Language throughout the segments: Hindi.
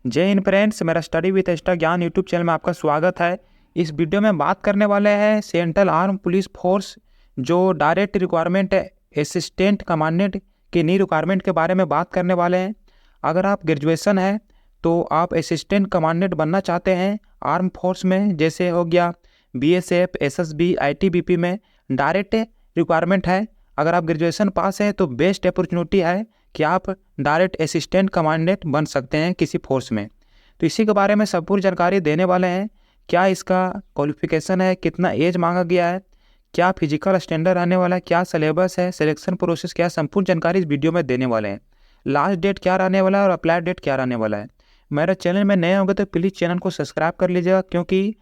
जय हिंद फ्रेंड्स, मेरा स्टडी विद एक्स्ट्रा ज्ञान यूट्यूब चैनल में आपका स्वागत है। इस वीडियो में बात करने वाले हैं सेंट्रल आर्म पुलिस फोर्स जो डायरेक्ट रिक्वायरमेंट है असिस्टेंट कमांडेंट की नी रिक्वायरमेंट के बारे में बात करने वाले हैं। अगर आप ग्रेजुएशन है तो आप असिस्टेंट कमांडेंट बनना चाहते हैं आर्म फोर्स में, जैसे हो गया बीएसएफ, एसएसबी, आईटीबीपी में डायरेक्ट रिक्वायरमेंट है। अगर आप ग्रेजुएशन पास हैं तो बेस्ट अपॉर्चुनिटी है कि आप डायरेक्ट असिस्टेंट कमांडेंट बन सकते हैं किसी फोर्स में। तो इसी के बारे में संपूर्ण जानकारी देने वाले हैं। क्या इसका क्वालिफिकेशन है, कितना एज मांगा गया है, क्या फिजिकल स्टैंडर्ड आने वाला है, क्या सिलेबस है, सिलेक्शन प्रोसेस क्या, संपूर्ण जानकारी इस वीडियो में देने वाले हैं। लास्ट डेट क्या रहने वाला है और अप्लाई डेट क्या रहने वाला है। मेरे चैनल में नए होंगे तो प्लीज़ चैनल को सब्सक्राइब कर लीजिएगा, क्योंकि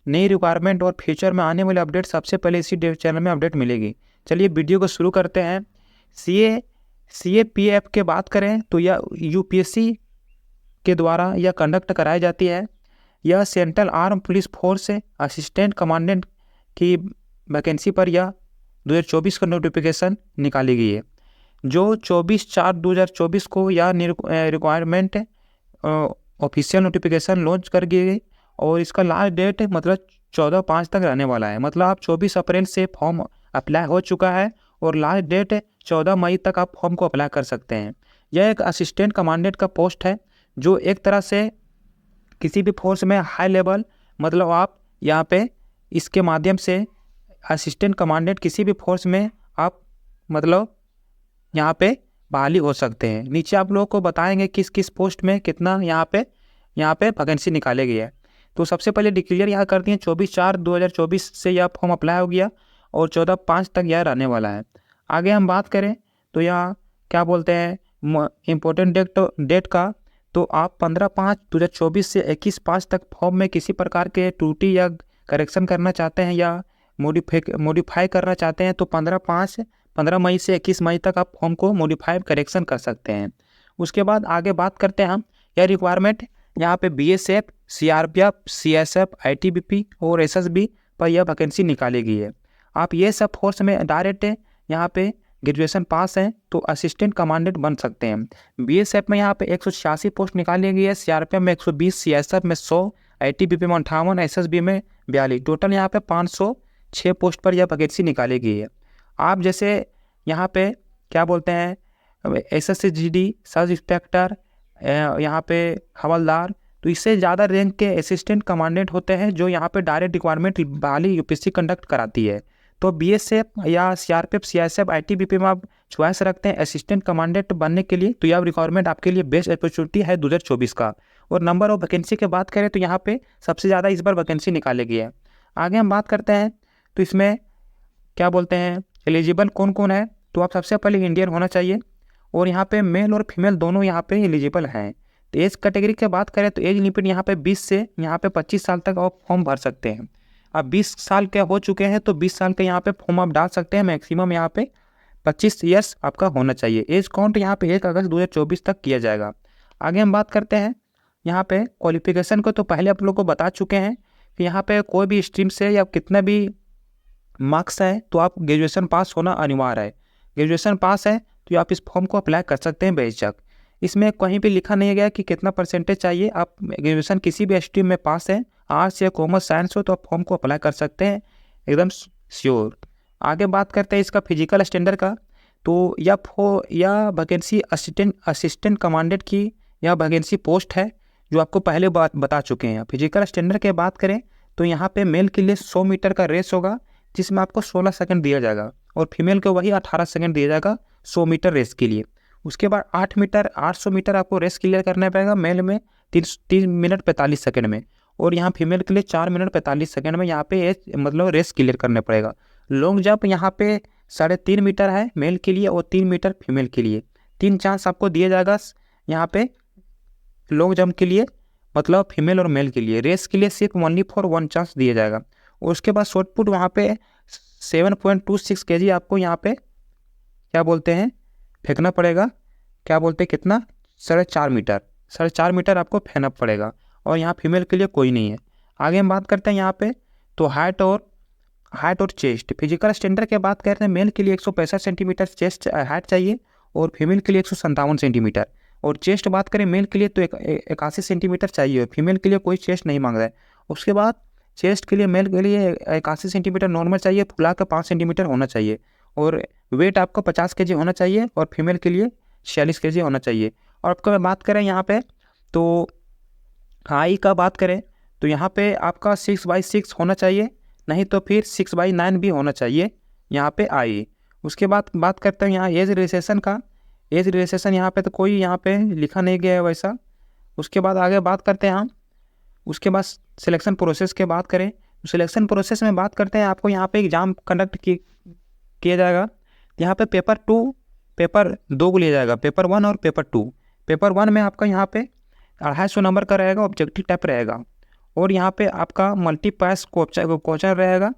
नई रिक्वायरमेंट और फ्यूचर में आने वाले अपडेट सबसे पहले इसी चैनल में अपडेट मिलेगी। चलिए वीडियो को शुरू करते हैं। CAPF के बात करें तो यह यूपीएससी के द्वारा यह कंडक्ट कराई जाती है। यह सेंट्रल आर्म पुलिस फोर्स से असिस्टेंट कमांडेंट की वैकेंसी पर यह 2024 का नोटिफिकेशन निकाली गई है, जो 24/4/2024 को यह रिक्वायरमेंट ऑफिशियल नोटिफिकेशन लॉन्च कर दी गई और इसका लास्ट डेट मतलब 14/5 तक रहने वाला है। मतलब आप 24 अप्रैल से फॉर्म अप्लाई हो चुका है और लास्ट डेट 14 मई तक आप फॉर्म को अप्लाई कर सकते हैं। यह एक असिस्टेंट कमांडेंट का पोस्ट है, जो एक तरह से किसी भी फोर्स में हाई लेवल, मतलब आप यहाँ पे इसके माध्यम से असिस्टेंट कमांडेंट किसी भी फोर्स में आप मतलब यहाँ पे बहाली हो सकते हैं। नीचे आप लोगों को बताएंगे किस किस पोस्ट में कितना यहाँ पे वैकेंसी निकाले गई है। तो सबसे पहले डिक्लेयर यहाँ कर दिए 24/4/2024 से यह फॉर्म अप्लाई हो गया और 14/5 तक यह रहने वाला है। आगे हम बात करें तो यहाँ क्या बोलते हैं इम्पोर्टेंट डेट का, तो आप 15/5/2024 से 21/5 तक फॉर्म में किसी प्रकार के त्रुटि या करेक्शन करना चाहते हैं या मॉडिफाई करना चाहते हैं तो 15 मई से 21 मई तक आप फॉर्म को मॉडिफाई करेक्शन कर सकते हैं। उसके बाद आगे बात करते हैं हम। यह रिक्वायरमेंट यहाँ पे बीएसएफ, सीआरपीएफ, सीएसएफ, आईटीबीपी और एसएसबी पर यह वैकेंसी निकाली गई है। आप ये सब फोर्स में डायरेक्ट यहाँ पे ग्रेजुएशन पास हैं तो असिस्टेंट कमांडेंट बन सकते हैं। बीएसएफ में यहाँ पे 186 पोस्ट निकाली गई है, सीआरपीएफ में 120, सीएसएफ में 100, आईटीबीपी में 58, एसएसबी में 42, टोटल यहाँ पे 506 पोस्ट पर यह वैकेंसी निकाली गई है। आप जैसे यहाँ पे क्या बोलते हैं एसएसजीडी, सब इंस्पेक्टर, यहाँ पे हवलदार, तो इससे ज़्यादा रैंक के असिस्टेंट कमांडेंट होते हैं जो यहाँ पे डायरेक्ट रिक्वायरमेंट वाली यूपीएससी कंडक्ट कराती है। तो बीएसएफ या सीआरपीएफ, सीएसएफ, आईटीबीपी में आप चॉइस रखते हैं असिस्टेंट कमांडेंट बनने के लिए, तो यह रिक्वायरमेंट आपके लिए बेस्ट अपॉर्चुनिटी है 2024 का। और नंबर ऑफ वैकेंसी की बात करें तो यहाँ पे सबसे ज़्यादा इस बार वैकेंसी निकाली गई है। आगे हम बात करते हैं तो इसमें क्या बोलते हैं एलिजिबल कौन कौन है, तो आप सबसे पहले इंडियन होना चाहिए और यहाँ पे मेल और फीमेल दोनों यहाँ पे एलिजिबल हैं। तो एज कैटेगरी की बात करें तो एज लिमिट यहाँ पे 20 से यहाँ पे 25 साल तक आप फॉर्म भर सकते हैं। अब 20 साल के हो चुके हैं तो 20 साल के यहाँ पे फॉर्म आप डाल सकते हैं। मैक्सिमम यहाँ पे 25 ईयर्स आपका होना चाहिए। एज काउंट यहाँ पे 1 अगस्त 2024 तक किया जाएगा। आगे हम बात करते हैं यहाँ पे क्वालिफिकेशन को, तो पहले आप लोग को बता चुके हैं कि यहाँ पे कोई भी स्ट्रीम से या कितना भी मार्क्स है तो आप ग्रेजुएशन पास होना अनिवार्य है। ग्रेजुएशन पास है तो आप इस फॉर्म को अप्लाई कर सकते हैं बेझिझक। इसमें कहीं भी लिखा नहीं गया कि कितना परसेंटेज चाहिए। आप ग्रेजुएशन किसी भी स्ट्रीम में पास है, आर्ट्स या कॉमर्स, साइंस हो, तो आप फॉर्म को अप्लाई कर सकते हैं एकदम श्योर। आगे बात करते हैं इसका फिजिकल स्टैंडर्ड का, तो यह वैकेंसी असिस्टेंट कमांडेंट की यह वैकेंसी पोस्ट है जो आपको पहले बता चुके हैं। फिजिकल स्टैंडर्ड की बात करें तो यहाँ पे मेल के लिए 100 मीटर का रेस होगा जिसमें आपको 16 सेकंड दिया जाएगा और फीमेल को वही 18 सेकंड दिया जाएगा 100 मीटर रेस के लिए। उसके बाद 800 मीटर आपको रेस क्लियर करना पड़ेगा मेल में 3 मिनट 45 सेकंड में, और यहाँ फीमेल के लिए 4 मिनट 45 सेकंड में यहाँ पे मतलब रेस क्लियर करना पड़ेगा। लॉन्ग जंप यहाँ पे 3.5 मीटर है मेल के लिए और 3 मीटर फीमेल के लिए। 3 चांस आपको दिया जाएगा यहाँ पे लॉन्ग जंप के लिए, मतलब फीमेल और मेल के लिए। रेस के लिए सिर्फ ओनली फॉर 1 चांस दिया जाएगा। और उसके बाद शॉर्ट पुट वहाँ पे 7.26 kg आपको यहाँ पे क्या बोलते हैं फेंकना पड़ेगा। क्या बोलते हैं कितना 4.5 मीटर, 4.5 मीटर आपको फेंकना पड़ेगा, और यहाँ फीमेल के लिए कोई नहीं है। आगे हम बात करते हैं यहाँ पे तो हाइट और चेस्ट। फिजिकल स्टैंडर्ड की बात करते हैं मेल के लिए 165 सेंटीमीटर चेस्ट हाइट चाहिए और फीमेल के लिए 157 सेंटीमीटर। और चेस्ट बात करें मेल के लिए तो 81 सेंटीमीटर चाहिए, फीमेल के लिए कोई चेस्ट नहीं मांग रहा है। उसके बाद चेस्ट के लिए मेल के लिए 81 सेंटीमीटर नॉर्मल चाहिए, फुला के 5 सेंटीमीटर होना चाहिए, और वेट आपका 50 kg होना चाहिए, और फीमेल के लिए 46 kg होना चाहिए। और आपका बात करें यहाँ पे तो हाई का बात करें तो यहाँ पे आपका 6/6 होना चाहिए, नहीं तो फिर 6/9 भी होना चाहिए यहाँ पे आई। उसके बाद बात करते हैं यहाँ एज रिलेक्सेशन का। एज रिलेक्सेशन यहाँ पे तो कोई यहाँ पे लिखा नहीं गया है वैसा। उसके बाद आगे बात करते हैं हम। उसके बाद सिलेक्शन प्रोसेस के बात करें तो सिलेक्शन प्रोसेस में बात करते हैं, आपको यहाँ पे एग्ज़ाम कंडक्ट किया जाएगा। यहाँ पे पेपर 2 को लिया जाएगा, पेपर 1 और पेपर 2। पेपर 1 में आपका यहाँ पे 250 नंबर का रहेगा, ऑब्जेक्टिव टाइप रहेगा, और यहाँ पे आपका मल्टीपैस क्वेश्चन रहेगा।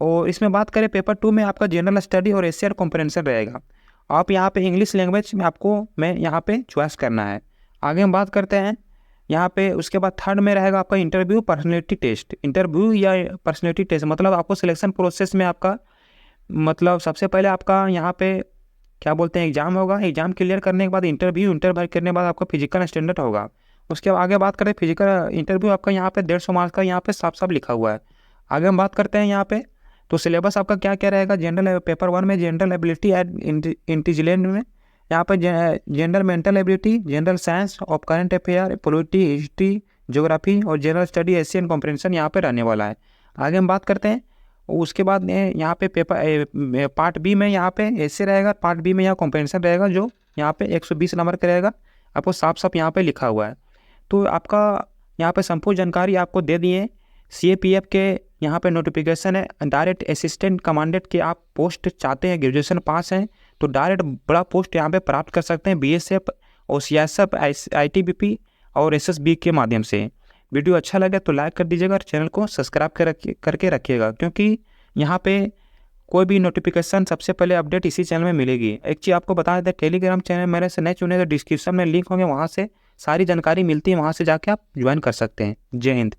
और इसमें बात करें पेपर 2 में आपका जनरल स्टडी और एशियन कॉम्प्रिहेंशन रहेगा। आप यहाँ पे इंग्लिश लैंग्वेज में मैं यहाँ पे चॉइस करना है। आगे हम बात करते हैं यहाँ पे। उसके बाद थर्ड में रहेगा आपका इंटरव्यू पर्सनैलिटी टेस्ट। इंटरव्यू या पर्सनैलिटी टेस्ट मतलब आपको सिलेक्शन प्रोसेस में आपका मतलब सबसे पहले आपका यहाँ पे क्या बोलते हैं एग्ज़ाम होगा। एग्ज़ाम क्लियर करने के बाद इंटरव्यू करने के बाद आपका फिजिकल स्टैंडर्ड होगा। उसके बाद आगे बात करें फिजिकल इंटरव्यू आपका यहाँ पे 150 मार्क्स का यहाँ पे साफ लिखा हुआ है। आगे हम बात करते हैं यहाँ पे तो सिलेबस आपका क्या क्या रहेगा। जनरल पेपर 1 में जनरल एबिलिटी एंड इंटेलिजेंस में यहाँ पे general mental ability, general science of current affair, polity, history, geography और जनरल स्टडी एशियन कॉम्प्रिहेंशन यहाँ पे रहने वाला है। आगे हम बात करते हैं। उसके बाद यहाँ पे पेपर पार्ट बी में यहाँ पे ऐसे रहेगा, पार्ट बी में यहाँ कॉम्प्रिहेंशन रहेगा जो यहाँ पे 120 नंबर का रहेगा। आपको साफ यहाँ पे लिखा हुआ है। तो आपका यहाँ पे संपूर्ण जानकारी आपको दे दिए। CAPF के यहाँ पे नोटिफिकेशन है डायरेक्ट असिस्टेंट कमांडेंट के आप पोस्ट चाहते हैं, ग्रेजुएशन पास हैं तो डायरेक्ट बड़ा पोस्ट यहाँ पे प्राप्त कर सकते हैं BSF और CISF, ITBP और SSB के माध्यम से। वीडियो अच्छा लगे तो लाइक कर दीजिएगा और चैनल को सब्सक्राइब करके रखिएगा, क्योंकि यहाँ पे कोई भी नोटिफिकेशन सबसे पहले अपडेट इसी चैनल में मिलेगी। एक चीज़ आपको बता दें, टेलीग्राम चैनल मेरे से नहीं चुने तो डिस्क्रिप्शन में लिंक होंगे, वहाँ से सारी जानकारी मिलती है, वहाँ से जाके आप ज्वाइन कर सकते हैं। जय हिंद।